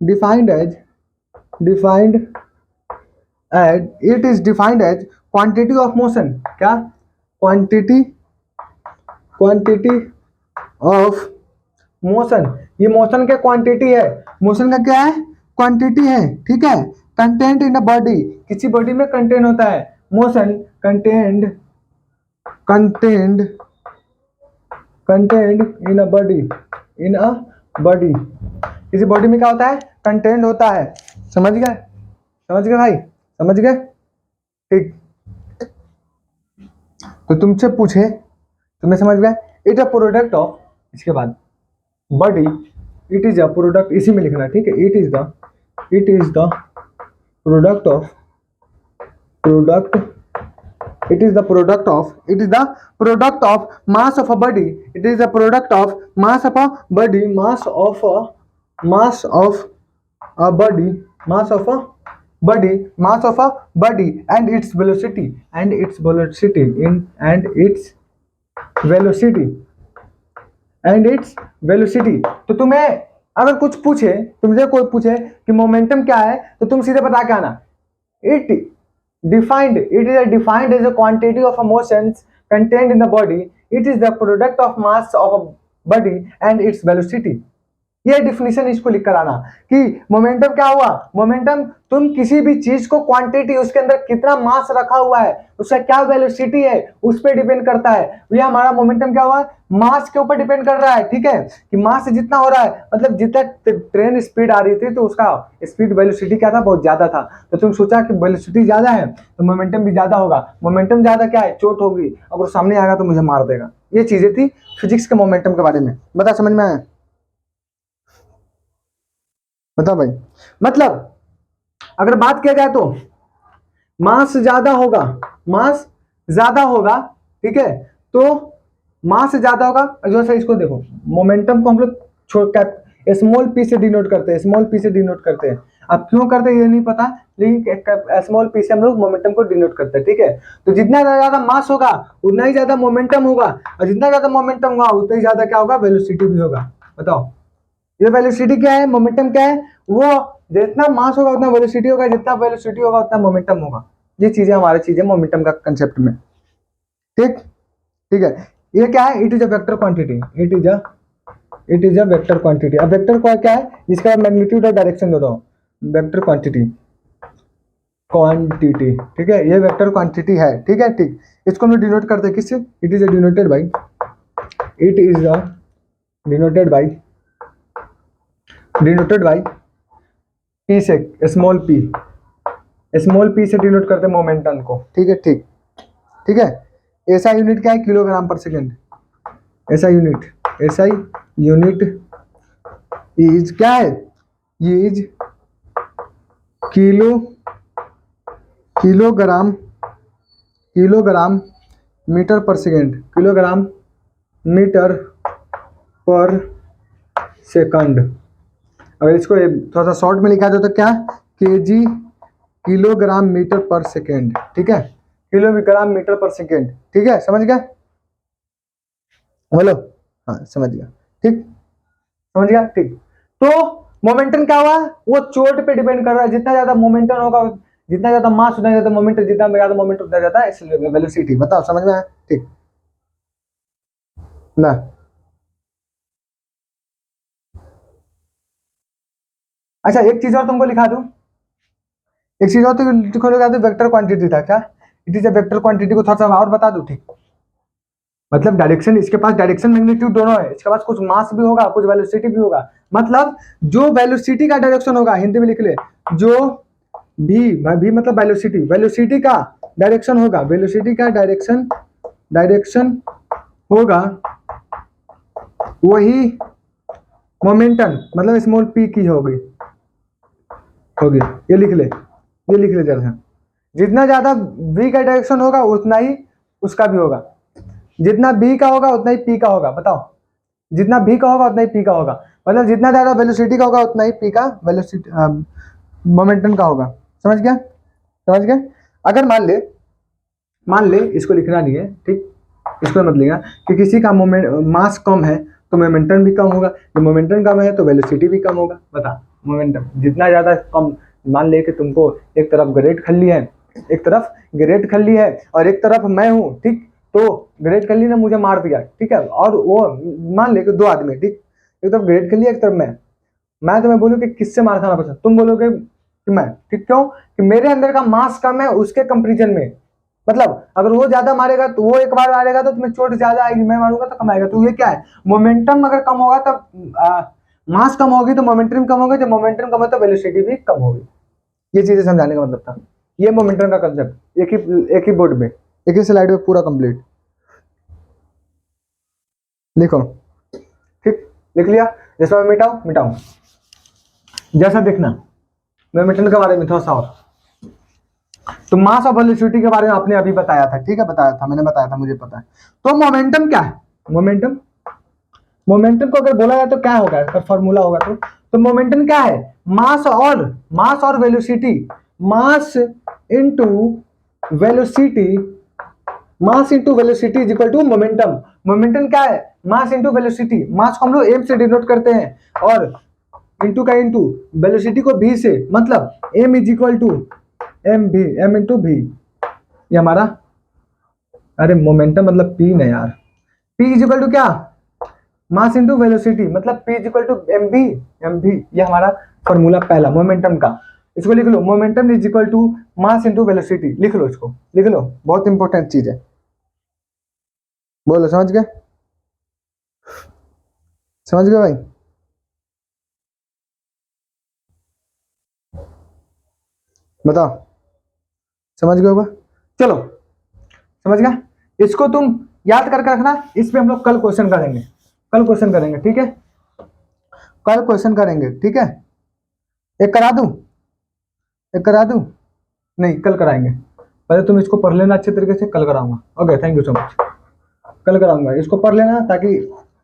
[SPEAKER 1] defined as defined as it is defined as quantity of motion, क्या, क्वांटिटी, क्वांटिटी ऑफ मोशन, ये मोशन का क्वांटिटी है, मोशन का क्या है, क्वांटिटी है, ठीक है, कंटेंट इन अ बॉडी, किसी बॉडी में कंटेंट होता है, motion content, content, content in a body, in a body, किसी बॉडी में क्या होता है, कंटेंट होता है, समझ गए, समझ गए भाई, समझ गए, ठीक, तो तुमसे पूछे, तुम्हें समझ गए, इट अ प्रोडक्ट ऑफ, इसके बाद body, it is a product, इसी में लिखना, ठीक है। It is the product of product it is the product of mass of a body. It is the product of mass of a body, mass of a body, and its velocity, तो तुम्हें अगर कुछ पूछे, तुमसे कोई पूछे कि momentum क्या है, तो तुम सीधे बता के आना, it is defined as a quantity of motions contained in the body. It is the product of mass of a body and its velocity. ये डिफिनेशन इसको लिख कर आना कि मोमेंटम क्या हुआ। मोमेंटम तुम किसी भी चीज को क्वांटिटी, उसके अंदर कितना मास रखा हुआ है, उसका क्या वेलोसिटी है, उस पर डिपेंड करता है। ये हमारा मोमेंटम क्या हुआ, मास के ऊपर डिपेंड कर रहा है, ठीक है, कि मास जितना हो रहा है, मतलब जितना ट्रेन स्पीड आ रही थी तो उसका स्पीड वेलोसिटी क्या था, बहुत ज्यादा था। तो तुम सोचा कि वेलोसिटी ज्यादा है तो मोमेंटम भी ज्यादा होगा। मोमेंटम ज्यादा क्या है, चोट होगी, अगर सामने आएगा तो मुझे मार देगा। ये चीजें थी फिजिक्स के मोमेंटम के बारे में। बता, समझ में आया? बताओ भाई। मतलब अगर बात किया जाए तो मास ज्यादा होगा, ठीक है, तो मास ज्यादा होगा। जो सा इसको देखो, मोमेंटम को हम लोग स्मॉल पी से डिनोट करते हैं, अब क्यों करते हैं ये नहीं पता, लेकिन स्मॉल पी से हम लोग मोमेंटम को डिनोट करते हैं, ठीक है। तो जितना ज्यादा मास होगा उतना ही ज्यादा मोमेंटम होगा, और जितना ज्यादा मोमेंटम होगा उतना ही ज्यादा क्या होगा, वेलोसिटी भी होगा। बताओ, ये वेलोसिटी क्या है, मोमेंटम क्या है, वो जितना मास होगा उतना वेलोसिटी होगा, जितना वेलोसिटी होगा उतना मोमेंटम होगा। ये चीजें हमारी चीजें मोमेंटम का कंसेप्ट में, ठीक ठीक है। ये क्या है, it is a vector quantity, it is a vector quantity. अब वेक्टर क्या है, जिसका मैग्नीट्यूड और डायरेक्शन दे रहा हूं, वेक्टर क्वांटिटी, ठीक है, ये वेक्टर क्वांटिटी है, ठीक है, ठीक। इसको हम डिनोट करते हैं किससे, it is denoted by P से, स्मॉल पी से डिनोट करते हैं मोमेंटम को, ठीक है, ठीक है। ऐसा यूनिट क्या है, किलोग्राम पर सेकेंड। ऐसा यूनिट इज क्या है, इज किलोग्राम मीटर पर सेकेंड, किलोग्राम मीटर पर सेकंड। अगर इसको थोड़ा सा शॉर्ट में लिखा जाए तो क्या, केजी, किलोग्राम मीटर पर सेकेंड, ठीक है, किलोग्राम मीटर पर सेकेंड, ठीक है, समझ गया? बोलो, हाँ समझ गया, ठीक, समझ गया, ठीक। तो मोमेंटम क्या हुआ, वो चोट पे डिपेंड कर रहा है, जितना ज्यादा मोमेंटम होगा, जितना ज्यादा मास उतना ज्यादा मोमेंटम, जितना ज्यादा मोमेंटम उतना ज्यादा वेलोसिटी। बताओ, समझ में आया? ठीक ना। अच्छा, एक चीज और तुमको लिखा दूं, एक चीज और तुमको लिखा दूं, वेक्टर क्वांटिटी था क्या, it is a vector quantity को थोड़ा सा और बता दूं, ठीक। मतलब डायरेक्शन, इसके पास डायरेक्शन मैग्नीट्यूड दोनों है, इसके पास कुछ मास भी होगा, कुछ वेलोसिटी भी होगा। मतलब जो वेलोसिटी का डायरेक्शन होगा, हिंदी में लिख ले, जो भी मतलब वेलोसिटी का डायरेक्शन होगा, वेलोसिटी का डायरेक्शन होगा, वही मोमेंटम मतलब स्मॉल पी की होगी। ये लिख ले जरा। जितना ज्यादा v का डायरेक्शन होगा उतना ही उसका भी होगा, जितना b का होगा उतना ही p का होगा। बताओ, जितना b का होगा उतना ही p का होगा, मतलब जितना ज्यादा वेलोसिटी का होगा उतना ही p का वेलोसिटी मोमेंटम का होगा। समझ गया? अगर मान ले इसको लिखना नहीं है, ठीक, इसको मत लिखना कि किसी का मास कम है तो मोमेंटम भी कम होगा, जो मोमेंटम कम है तो वेलोसिटी भी कम होगा। बता, मोमेंटम जितना ज्यादा कम, मान ले कि तुमको एक तरफ ग्रेट खल्ली है और एक तरफ मैं हूँ, ठीक, तो ग्रेट खल्ली ने मुझे मार दिया, ठीक है, और वो मान ले कि दो आदमी, ठीक, एक तरफ ग्रेट खल्ली, एक तरफ मैं तुम्हें बोलूँ कि किससे मार खाना पसंद, तुम बोलोगे कि मैं, ठीक, क्यों कि मेरे अंदर का मास कम है उसके कंपेरिजन में। मतलब अगर वो ज्यादा मारेगा तो वो एक बार मारेगा तो तुम्हें चोट ज्यादा आएगी, मैं मारूंगा तो कम आएगा। तो ये क्या है, मोमेंटम अगर कम होगा तब मास कम होगी तो मोमेंटम कम होगा, जब मोमेंटम कम हो तो वेलोसिटी भी कम होगी। ये चीजें समझाने का मतलब था। ये मोमेंटम का कंसेप्ट एक ही बोर्ड में, एक ही स्लाइड में पूरा कंप्लीट। देखो, लिख लिया। जैसे मैं मिटाऊं मिटाऊं, जैसा देखना मैं मिटन के बारे में थोड़ा सा और, तो मास और वेलोसिटी के बारे में आपने अभी बताया था, ठीक है, बताया था, मैंने बताया था, मुझे पता है। तो मोमेंटम क्या है? मोमेंटम, मोमेंटम को अगर बोला जाए तो क्या होगा, इसका फॉर्मूला होगा तो मोमेंटम क्या है? मास और velocity, mass into velocity, mass into velocity is equal to momentum. Momentum क्या है? मास इनटू वेलोसिटी। मास को हम लोग एम से डिनोट करते हैं और इनटू का इनटू, वेलोसिटी को भी से, मतलब M is equal to M भी, एम इंटू भी, ये हमारा, अरे मोमेंटम मतलब पी ना यार, पी इज इक्वल टू क्या? मास इंटू वेलोसिटी, मतलब P is equal to M भी, एम भी, ये हमारा फॉर्मूला पहला मोमेंटम का। इसको लिख लो, momentum is equal to mass into velocity, लिख लो, इसको लिख लो, बहुत इंपॉर्टेंट चीज है। बोलो, समझ गए? समझ गए भाई? बताओ, समझ गए होगा? चलो, समझ गया? इसको तुम याद करके रखना, इस पे हम लोग कल क्वेश्चन करेंगे, कल क्वेश्चन करेंगे, ठीक है? कल क्वेश्चन करेंगे, ठीक है? एक करा दूं, एक करा दूं? नहीं, कल कराएंगे, पहले तुम इसको पढ़ लेना अच्छे तरीके से, कल कराऊंगा। Okay, thank you so much. कल कराऊंगा, इसको पढ़ लेना ताकि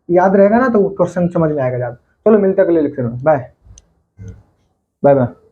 [SPEAKER 1] याद रहेगा ना, तो क्वेश्चन समझ में आएगा ज्यादा। चलो, मिलते हैं अगले लेक्चर में, बाय बाय बाय।